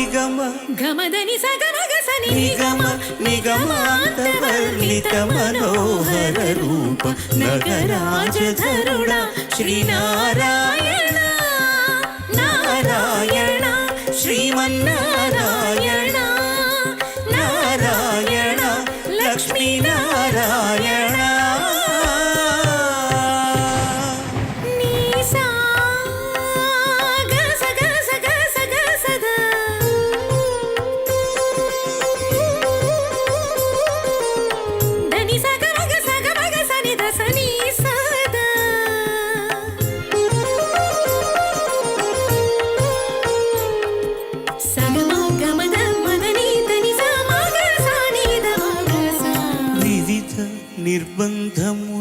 నిగమ గమదని సగమగసని నిగమ నిగమాంతవర్ణిత Manohara Roopa నగరాజధరుణ Sri Narayana Narayana Srimannarayana Narayana Lakshminarayana నిర్బంధము